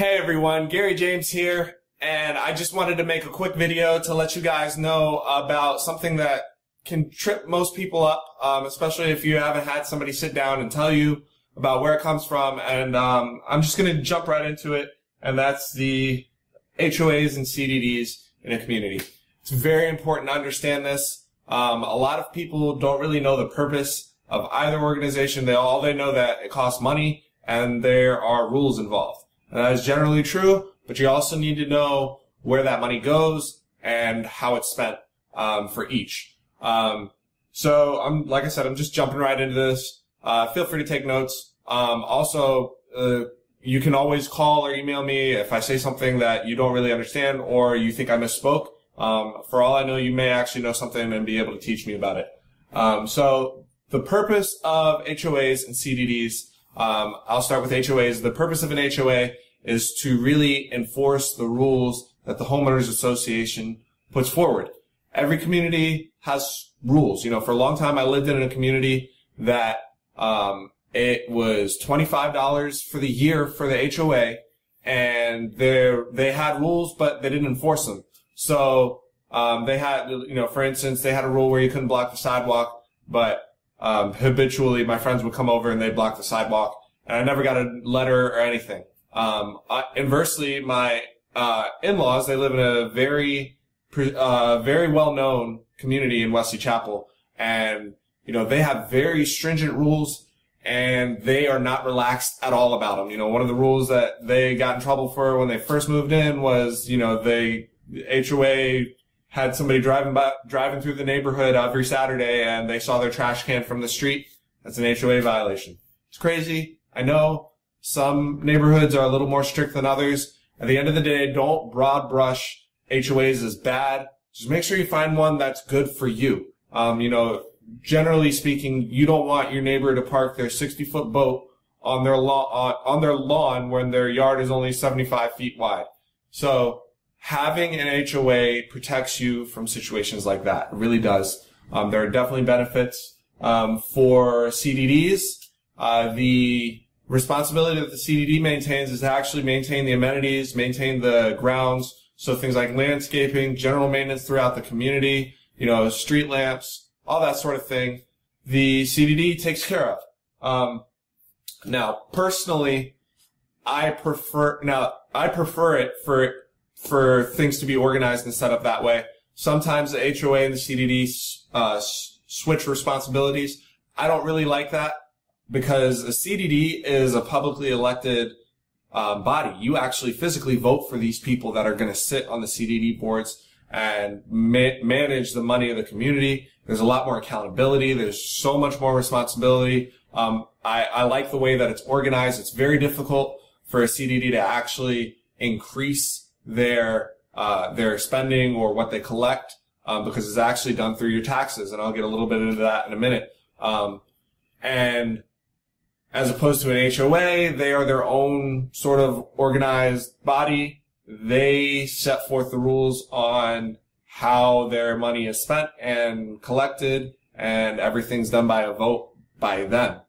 Hey everyone, Gary James here, and I just wanted to make a quick video to let you guys know about something that can trip most people up, especially if you haven't had somebody sit down and tell you about where it comes from. And I'm just going to jump right into it, and that's the HOAs and CDDs in a community. It's very important to understand this. A lot of people don't really know the purpose of either organization. All they know that it costs money and there are rules involved. And that is generally true, but you also need to know where that money goes and how it's spent for each. So like I said, I'm just jumping right into this. Feel free to take notes. Also, you can always call or email me if I say something that you don't really understand or you think I misspoke. For all I know, you may actually know something and be able to teach me about it. So the purpose of HOAs and CDDs, I'll start with HOAs. The purpose of an HOA is to really enforce the rules that the homeowners association puts forward. Every community has rules. You know, for a long time I lived in a community that it was $25 for the year for the HOA, and they had rules, but they didn't enforce them. So they had, you know, for instance, they had a rule where you couldn't block the sidewalk, but habitually my friends would come over and they'd block the sidewalk, and I never got a letter or anything. Inversely, my in-laws, they live in a very well-known community in Wesley Chapel, and you know, they have very stringent rules, and they are not relaxed at all about them. You know, one of the rules that they got in trouble for when they first moved in was, you know, the HOA had somebody driving through the neighborhood every Saturday, and they saw their trash can from the street. That's an HOA violation. It's crazy, I know. Some neighborhoods are a little more strict than others. At the end of the day, don't broad brush HOAs as bad. Just make sure you find one that's good for you. You know, generally speaking, you don't want your neighbor to park their 60-foot boat on their lawn when their yard is only 75 feet wide. So having an HOA protects you from situations like that. It really does. There are definitely benefits. For CDDs, the responsibility that the CDD maintains is to actually maintain the amenities, maintain the grounds, so things like landscaping, general maintenance throughout the community, you know, street lamps, all that sort of thing, the CDD takes care of. Now, personally, I prefer it for things to be organized and set up that way. Sometimes the HOA and the CDD switch responsibilities. I don't really like that, because a CDD is a publicly elected body. You actually physically vote for these people that are going to sit on the CDD boards and manage the money of the community. There's a lot more accountability. There's so much more responsibility. I like the way that it's organized. It's very difficult for a CDD to actually increase their spending or what they collect, because it's actually done through your taxes, and I'll get a little bit into that in a minute. And as opposed to an HOA, they are their own sort of organized body. They set forth the rules on how their money is spent and collected, and everything's done by a vote by them.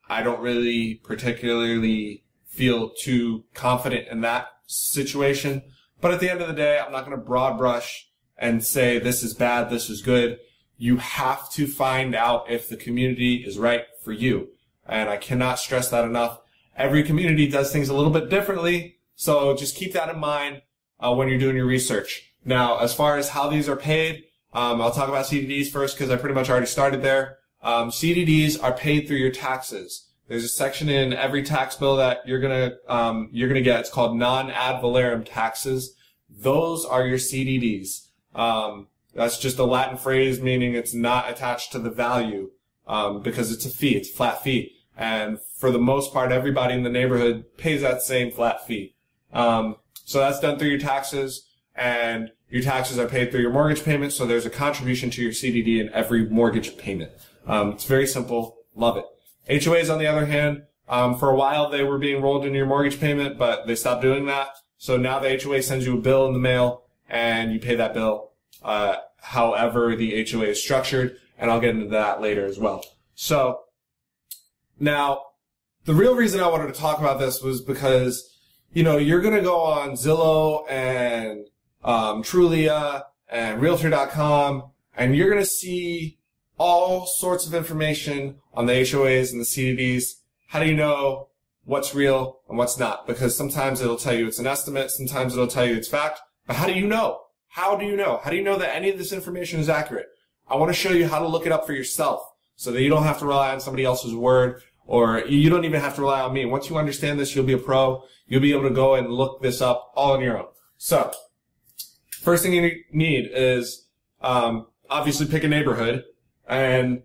I don't really particularly feel too confident in that situation, but at the end of the day, I'm not going to broad brush and say this is bad, this is good. You have to find out if the community is right for you. And I cannot stress that enough. Every community does things a little bit differently, so just keep that in mind when you're doing your research. Now, as far as how these are paid, I'll talk about CDDs first because I pretty much already started there. CDDs are paid through your taxes. There's a section in every tax bill that you're gonna get. It's called non-ad valorem taxes. Those are your CDDs. That's just a Latin phrase meaning it's not attached to the value, because it's a fee. It's a flat fee. And for the most part, everybody in the neighborhood pays that same flat fee. So that's done through your taxes, and your taxes are paid through your mortgage payment, so there's a contribution to your CDD in every mortgage payment. It's very simple. Love it. HOAs, on the other hand, for a while they were being rolled into your mortgage payment, but they stopped doing that. So now the HOA sends you a bill in the mail, and you pay that bill however the HOA is structured, and I'll get into that later as well. So now, the real reason I wanted to talk about this was because, you're going to go on Zillow and Trulia and Realtor.com, and you're going to see all sorts of information on the HOAs and the CDDs. How do you know what's real and what's not? Because sometimes it'll tell you it's an estimate, sometimes it'll tell you it's fact. But how do you know? How do you know? How do you know that any of this information is accurate? I want to show you how to look it up for yourself so that you don't have to rely on somebody else's word, or you don't even have to rely on me. Once you understand this, you'll be a pro. You'll be able to go and look this up all on your own. So, first thing you need is obviously pick a neighborhood and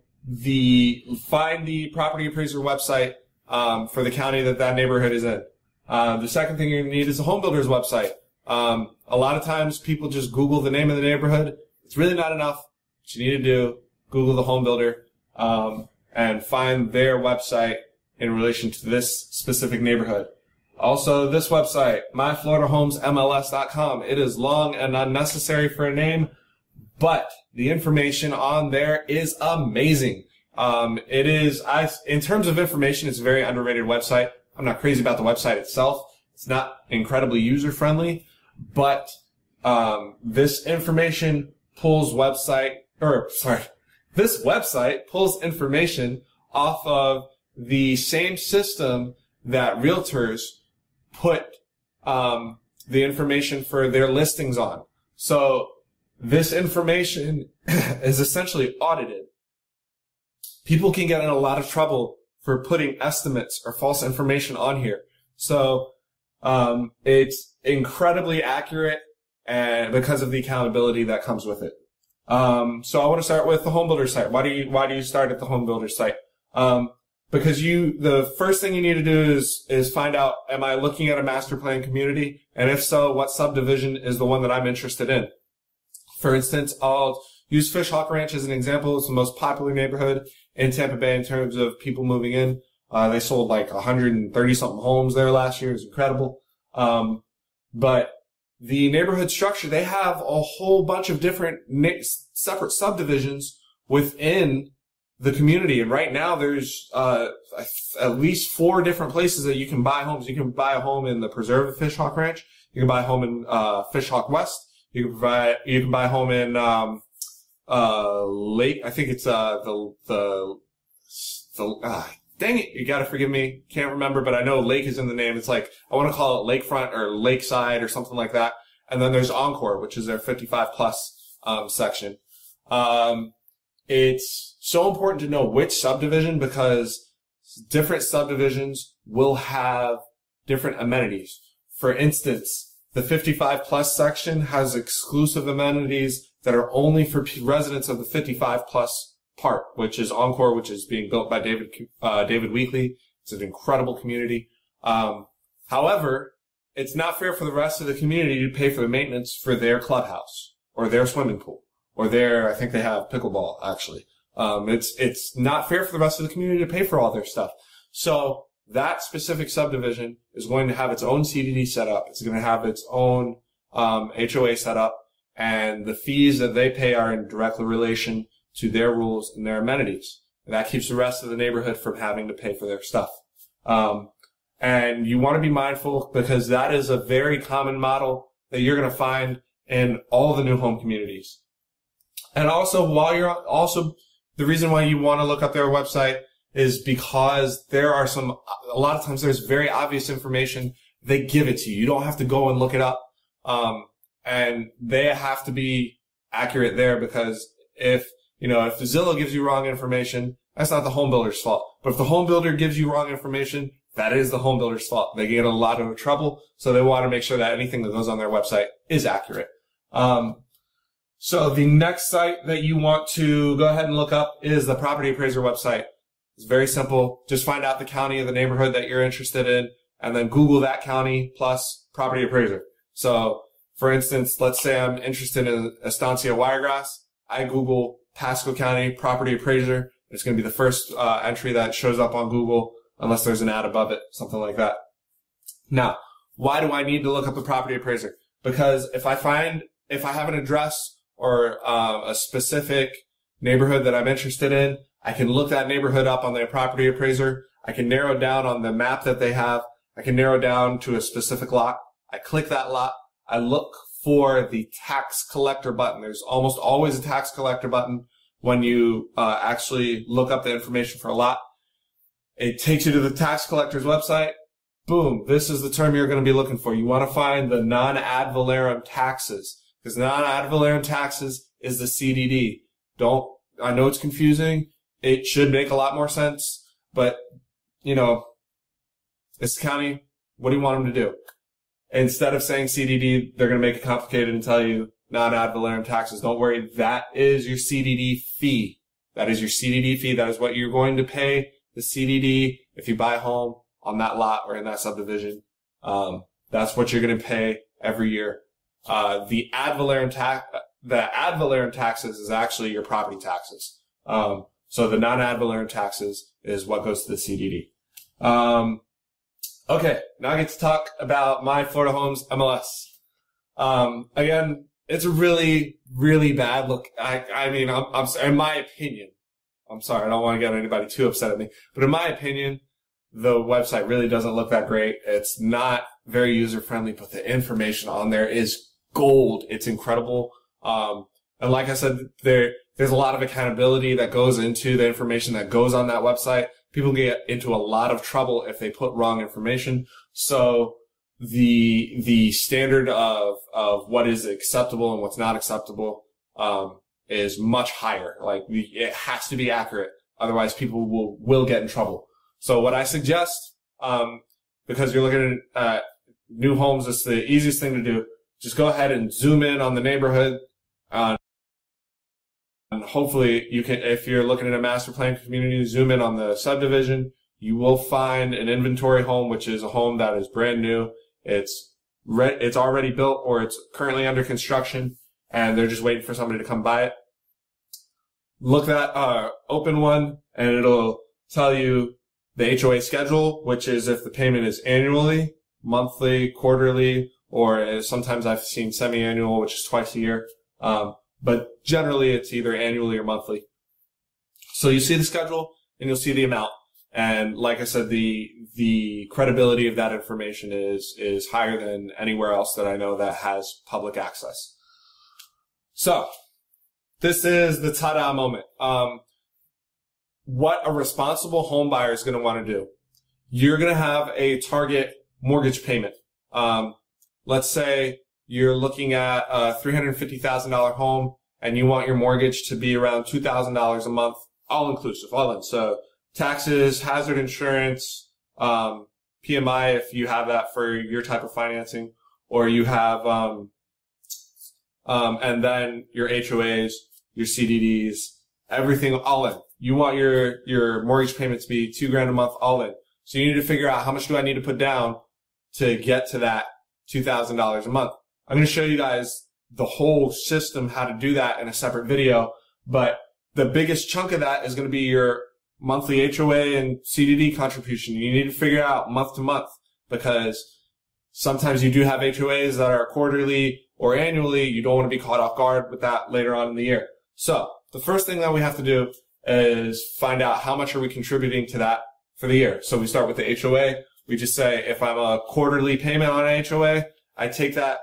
find the property appraiser website for the county that neighborhood is in. The second thing you need is a home builder's website. A lot of times people just Google the name of the neighborhood. It's really not enough. What you need to do, Google the home builder, and find their website in relation to this specific neighborhood. Also, this website, myfloridahomesmls.com. It is long and unnecessary for a name, but the information on there is amazing. In terms of information, it's a very underrated website. I'm not crazy about the website itself. It's not incredibly user-friendly, but this website pulls information off of the same system that realtors put the information for their listings on. So this information is essentially audited. People can get in a lot of trouble for putting estimates or false information on here. So it's incredibly accurate, and because of the accountability that comes with it. So I want to start with the home builder site. Why do you start at the home builder site? Because the first thing you need to do is find out, am I looking at a master plan community? And if so, what subdivision is the one that I'm interested in? For instance, I'll use Fishhawk Ranch as an example. It's the most popular neighborhood in Tampa Bay in terms of people moving in. They sold like 130 something homes there last year. It was incredible. But the neighborhood structure, they have a whole bunch of different separate subdivisions within the community. And right now there's at least 4 different places that you can buy homes. You can buy a home in the preserve of Fishhawk Ranch. You can buy a home in Fishhawk West. You can buy a home in Lake. I think it's dang it, you gotta forgive me. Can't remember, but I know Lake is in the name. It's like, I want to call it Lakefront or Lakeside or something like that. And then there's Encore, which is their 55 plus section. It's so important to know which subdivision because different subdivisions will have different amenities. For instance, the 55 plus section has exclusive amenities that are only for residents of the 55 plus part, which is Encore, which is being built by David Weekley. It's an incredible community. However, it's not fair for the rest of the community to pay for the maintenance for their clubhouse or their swimming pool or I think they have pickleball actually. It's not fair for the rest of the community to pay for all their stuff. So that specific subdivision is going to have its own CDD set up. It's going to have its own HOA set up, and the fees that they pay are in direct relation to their rules and their amenities. And that keeps the rest of the neighborhood from having to pay for their stuff. And you want to be mindful because that is a very common model that you're going to find in all the new home communities. And also, the reason why you want to look up their website is because a lot of times there's very obvious information. They give it to you. You don't have to go and look it up. And they have to be accurate there because if the Zillow gives you wrong information, that's not the home builder's fault. But if the home builder gives you wrong information, that is the home builder's fault. They get in a lot of trouble, so they want to make sure that anything that goes on their website is accurate. So the next site that you want to go ahead and look up is the property appraiser website. It's very simple. Just find out the county of the neighborhood that you're interested in, and then Google that county plus property appraiser. So, for instance, let's say I'm interested in Estancia Wiregrass. I Google Pasco County property appraiser. It's going to be the first entry that shows up on Google, unless there's an ad above it, something like that. Now, why do I need to look up the property appraiser? Because if I have an address or a specific neighborhood that I'm interested in, I can look that neighborhood up on their property appraiser. I can narrow down on the map that they have. I can narrow down to a specific lot. I click that lot. I look for the tax collector button. There's almost always a tax collector button when you actually look up the information for a lot. It takes you to the tax collector's website. Boom, this is the term you're going to be looking for. You want to find the non-ad valorem taxes, because non-ad valorem taxes is the CDD. I know it's confusing. It should make a lot more sense, but, you know, it's the county. What do you want them to do? Instead of saying CDD, they're going to make it complicated and tell you non-ad valorem taxes. Don't worry. That is your CDD fee. That is your CDD fee. That is what you're going to pay the CDD if you buy a home on that lot or in that subdivision. That's what you're going to pay every year. The ad valorem taxes is actually your property taxes. So the non-ad valorem taxes is what goes to the CDD. Okay, now I get to talk about my Florida Homes MLS. Again, it's a really, really bad look. I mean, I'm in my opinion, I'm sorry, I don't want to get anybody too upset at me, but in my opinion, the website really doesn't look that great. It's not very user-friendly, but the information on there is gold. It's incredible. And like I said, there's a lot of accountability that goes into the information that goes on that website. People get into a lot of trouble if they put wrong information. So the standard of what is acceptable and what's not acceptable, is much higher. Like, it has to be accurate. Otherwise people will get in trouble. So what I suggest, because you're looking at new homes, it's the easiest thing to do. Just go ahead and zoom in on the neighborhood. And hopefully you can, if you're looking at a master plan community, zoom in on the subdivision. You will find an inventory home, which is a home that is brand new. It's already built or it's currently under construction and they're just waiting for somebody to come buy it. Look at open one and it'll tell you the HOA schedule, which is if the payment is annually, monthly, quarterly, or sometimes I've seen semi-annual, which is twice a year. But generally it's either annually or monthly. So you see the schedule and you'll see the amount. And like I said, the credibility of that information is higher than anywhere else that I know that has public access. So this is the ta-da moment. What a responsible home buyer is going to want to do. You're going to have a target mortgage payment. Let's say you're looking at a $350,000 home and you want your mortgage to be around $2,000 a month, all inclusive, all in. So taxes, hazard insurance, PMI if you have that for your type of financing, or you have, and then your HOAs, your CDDs, everything all in. You want your mortgage payment to be $2,000 a month all in. So you need to figure out how much do I need to put down to get to that $2,000 a month. I'm going to show you guys the whole system, how to do that in a separate video, but the biggest chunk of that is going to be your monthly HOA and CDD contribution. You need to figure out month to month because sometimes you do have HOAs that are quarterly or annually. You don't want to be caught off guard with that later on in the year. So the first thing that we have to do is find out how much are we contributing to that for the year. So we start with the HOA. We just say if I'm a quarterly payment on an HOA, I take that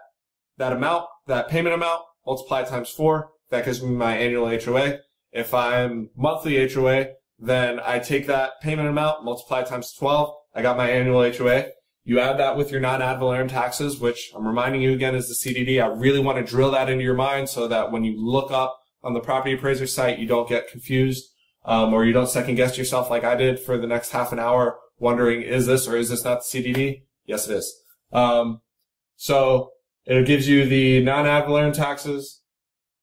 amount, that payment amount, multiply it times 4. That gives me my annual HOA. If I'm monthly HOA, then I take that payment amount, multiply it times 12. I got my annual HOA. You add that with your non-ad valorem taxes, which I'm reminding you again is the CDD. I really want to drill that into your mind so that when you look up on the property appraiser site, you don't get confused, or you don't second guess yourself like I did for the next half an hour wondering, is this or is this not the CDD? Yes, it is. So it gives you the non-ad valorem taxes.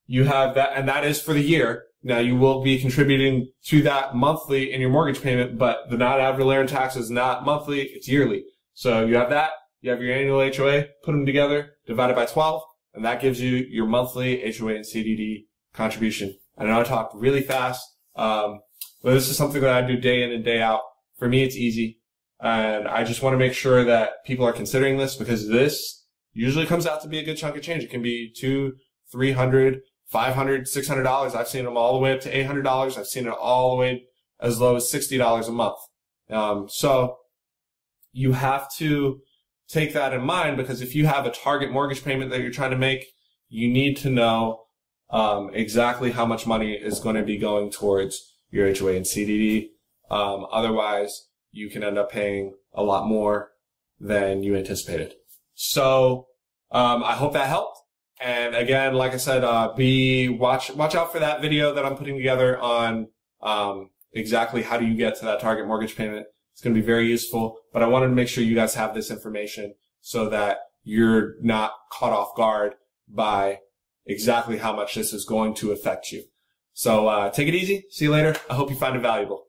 You have that, and that is for the year. Now you will be contributing to that monthly in your mortgage payment, but the non-ad valorem tax is not monthly, it's yearly. So you have that, you have your annual HOA, put them together, divided by 12, and that gives you your monthly HOA and CDD contribution. I know I talked really fast, but this is something that I do day in and day out. For me, it's easy, and I just want to make sure that people are considering this because this usually comes out to be a good chunk of change. It can be $200, $300, $500, $600. I've seen them all the way up to $800. I've seen it all the way as low as $60 a month. So you have to take that in mind, because if you have a target mortgage payment that you're trying to make, you need to know exactly how much money is going to be going towards your HOA and CDD. Otherwise, you can end up paying a lot more than you anticipated. So I hope that helped. And again, like I said, watch out for that video that I'm putting together on exactly how do you get to that target mortgage payment. It's going to be very useful, but I wanted to make sure you guys have this information so that you're not caught off guard by exactly how much this is going to affect you. So take it easy. See you later. I hope you find it valuable.